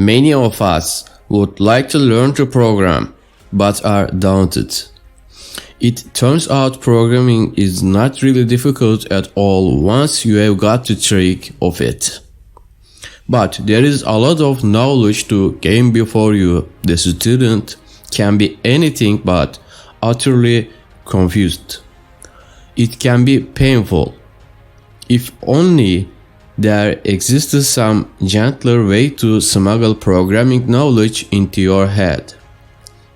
Many of us would like to learn to program, but are daunted. It turns out programming is not really difficult at all once you have got the trick of it. But there is a lot of knowledge to gain before you, the student, can be anything but utterly confused. It can be painful. If only there existed some gentler way to smuggle programming knowledge into your head.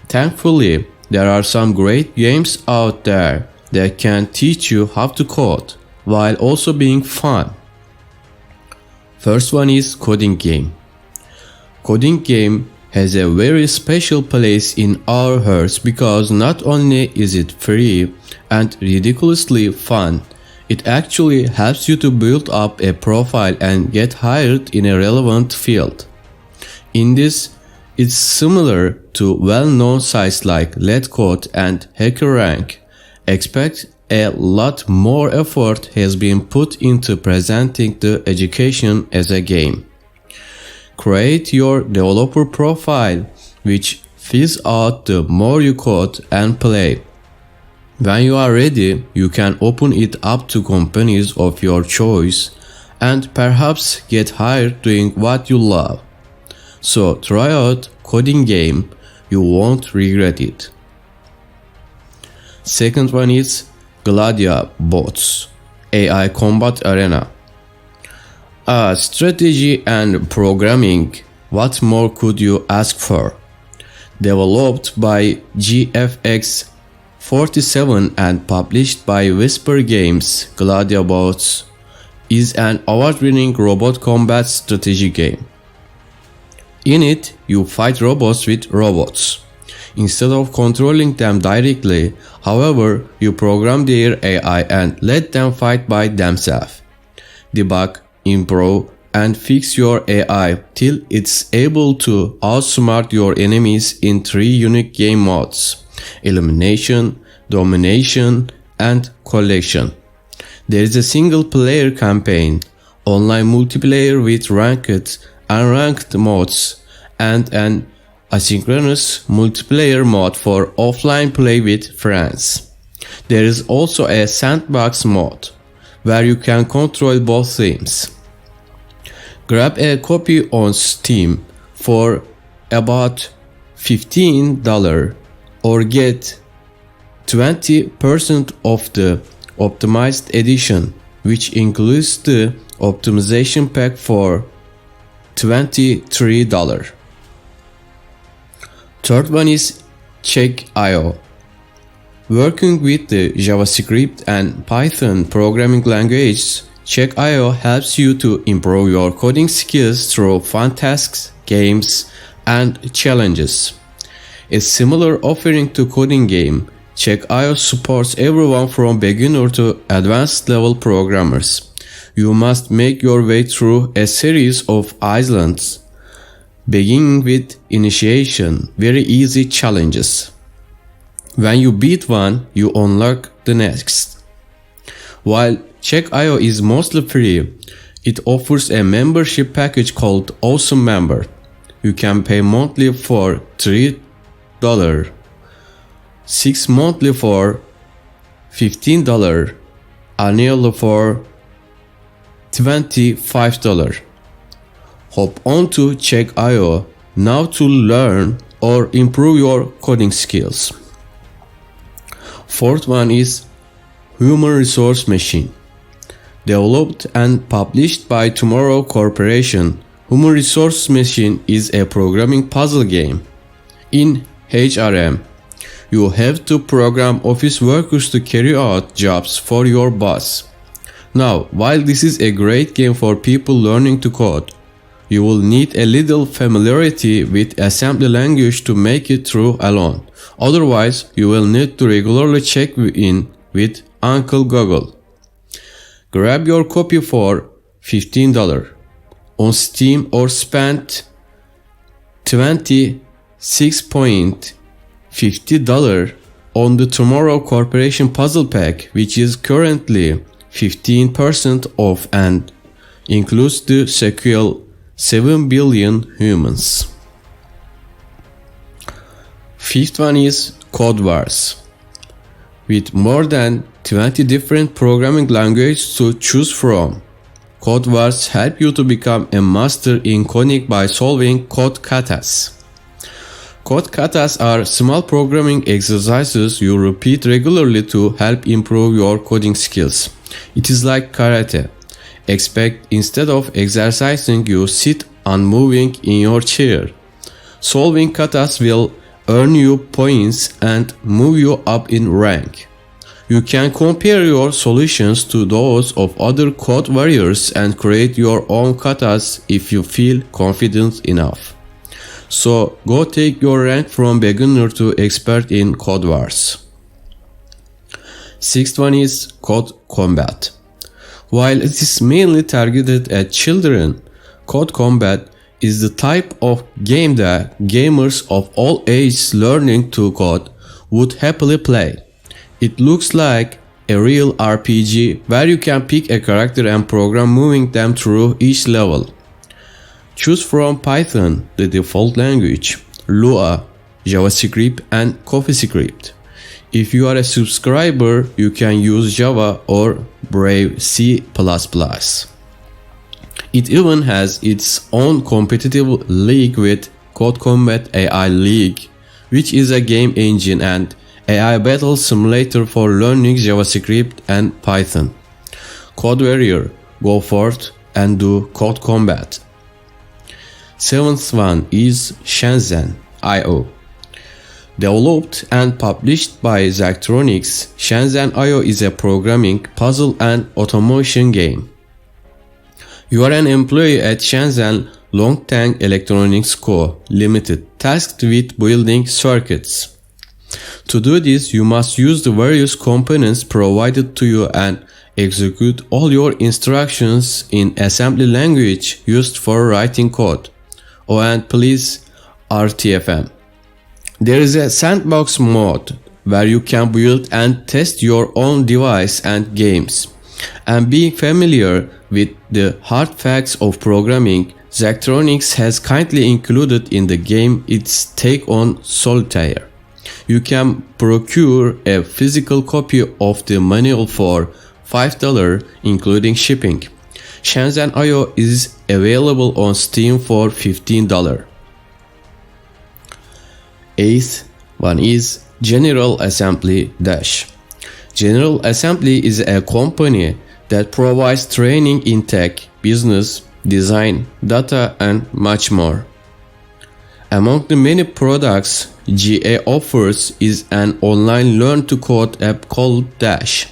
Thankfully, there are some great games out there that can teach you how to code while also being fun. First one is coding game. Coding game has a very special place in our hearts because not only is it free and ridiculously fun, it actually helps you to build up a profile and get hired in a relevant field. In this, it's similar to well-known sites like LetCode and HackerRank. Expect a lot more effort has been put into presenting the education as a game. Create your developer profile, which fills out the more you code and play. When you are ready, you can open it up to companies of your choice and perhaps get hired doing what you love. So try out coding game, you won't regret it. Second one is Gladia bots, AI combat arena. Strategy and programming, what more could you ask for? Developed by GFX 47 and published by Whisper Games, Gladia Bots is an award-winning robot combat strategy game. In it, you fight robots with robots. Instead of controlling them directly, however, you program their AI and let them fight by themselves. Debug, improve, and fix your AI till it's able to outsmart your enemies in 3 unique game modes: elimination, domination, and collection. There is a single-player campaign, online multiplayer with ranked, unranked modes, and an asynchronous multiplayer mode for offline play with friends. There is also a sandbox mode, where you can control both teams. Grab a copy on Steam for about $15 or get 20% of the optimized edition, which includes the optimization pack for $23. Third one is Checkio. Working with the JavaScript and Python programming languages, Checkio helps you to improve your coding skills through fun tasks, games, and challenges. A similar offering to coding game, Checkio supports everyone from beginner to advanced level programmers. You must make your way through a series of islands, beginning with initiation, very easy challenges. When you beat one, you unlock the next. While Checkio is mostly free, it offers a membership package called Awesome Member. You can pay monthly for $3, 6 monthly for $15, annually for $25. Hop on to Checkio now to learn or improve your coding skills. Fourth one is Human Resource Machine. Developed and published by Tomorrow Corporation, Human Resource Machine is a programming puzzle game. In HRM, you have to program office workers to carry out jobs for your boss. Now, while this is a great game for people learning to code, you will need a little familiarity with assembly language to make it through alone. Otherwise, you will need to regularly check in with Uncle Google. Grab your copy for $15 on Steam or spend $26.50 on the Tomorrow Corporation Puzzle Pack, which is currently 15% off and includes the sequel 7 billion humans. Fifth one is Codewords. With more than 20 different programming languages to choose from, Codewords help you to become a master in coding by solving code katas. Code katas are small programming exercises you repeat regularly to help improve your coding skills. It is like karate. Expect instead of exercising, you sit unmoving in your chair. Solving katas will earn you points and move you up in rank. You can compare your solutions to those of other code warriors and create your own katas if you feel confident enough. So go take your rank from beginner to expert in Codewords. Sixth one is Code Combat. While it is mainly targeted at children, Code Combat is the type of game that gamers of all ages learning to code would happily play. It looks like a real RPG where you can pick a character and program moving them through each level. Choose from Python, the default language, Lua, JavaScript, and CoffeeScript. If you are a subscriber, you can use Java or Brave C++. It even has its own competitive league with Code Combat AI League, which is a game engine and AI battle simulator for learning JavaScript and Python. Code Warrior, go forth and do Code Combat. Seventh one is Shenzhen.io. Developed and published by Zachtronics, Shenzhen.io is a programming, puzzle and automation game. You are an employee at Shenzhen Longtang Electronics Co. Limited, tasked with building circuits. To do this, you must use the various components provided to you and execute all your instructions in assembly language used for writing code. Oh, and please, RTFM. There is a sandbox mode where you can build and test your own device and games. And being familiar with the hard facts of programming, Zachtronics has kindly included in the game its take on Solitaire. You can procure a physical copy of the manual for $5 including shipping. Shenzhen.io is available on Steam for $15. Eighth one is General Assembly Dash. General Assembly is a company that provides training in tech, business, design, data, and much more. Among the many products GA offers is an online learn-to-code app called Dash.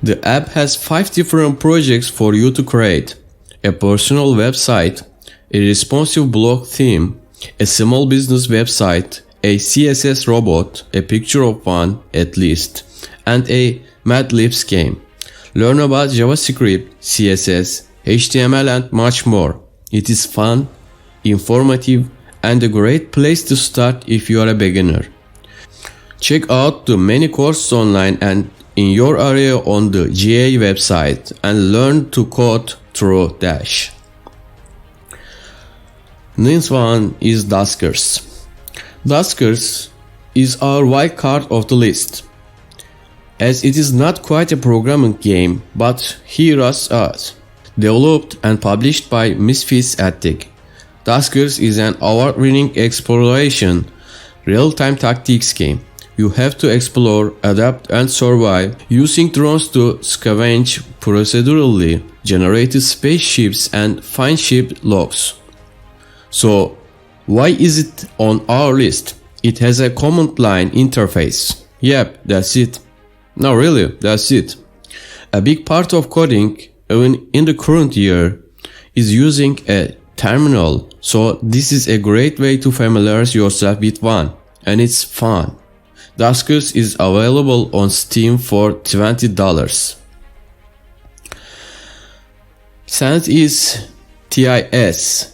The app has 5 different projects for you to create: a personal website, a responsive blog theme, a small business website, a CSS robot, a picture of one at least, and a Mad Libs game. Learn about JavaScript, CSS, HTML and much more. It is fun, informative, and a great place to start if you are a beginner. Check out the many courses online and in your area on the GA website and learn to code through Dash. Next one is Duskers. Duskers is our wild card of the list, as it is not quite a programming game, but hear us out. Developed and published by Misfits Attic, Duskers is an award-winning exploration, real-time tactics game. You have to explore, adapt, and survive using drones to scavenge procedurally generated spaceships and find ship logs. So, why is it on our list? It has a command line interface. Yep, that's it. No, really, that's it. A big part of coding, even in the current year, is using a terminal, so this is a great way to familiarize yourself with one, and it's fun. Duskers is available on Steam for $20. Sense is TIS-100,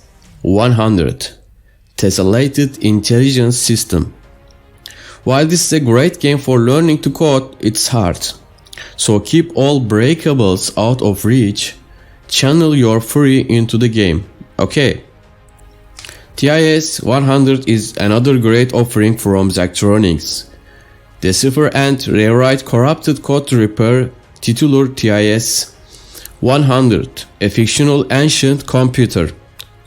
Tessellated Intelligence System. While this is a great game for learning to code, it's hard. So keep all breakables out of reach, channel your fury into the game, Okay. TIS 100 is another great offering from Zachtronics. Decipher and rewrite corrupted code to repair titular TIS 100, a fictional ancient computer.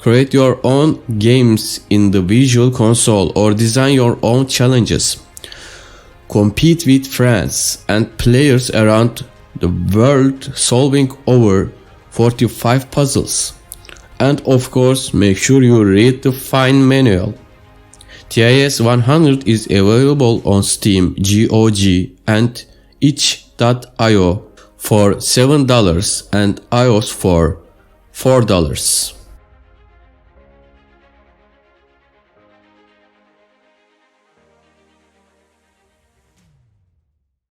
Create your own games in the Visual Console or design your own challenges. Compete with friends and players around the world solving over 45 puzzles. And of course, make sure you read the fine manual. TIS 100 is available on Steam, GOG, and itch.io for $7 and iOS for $4.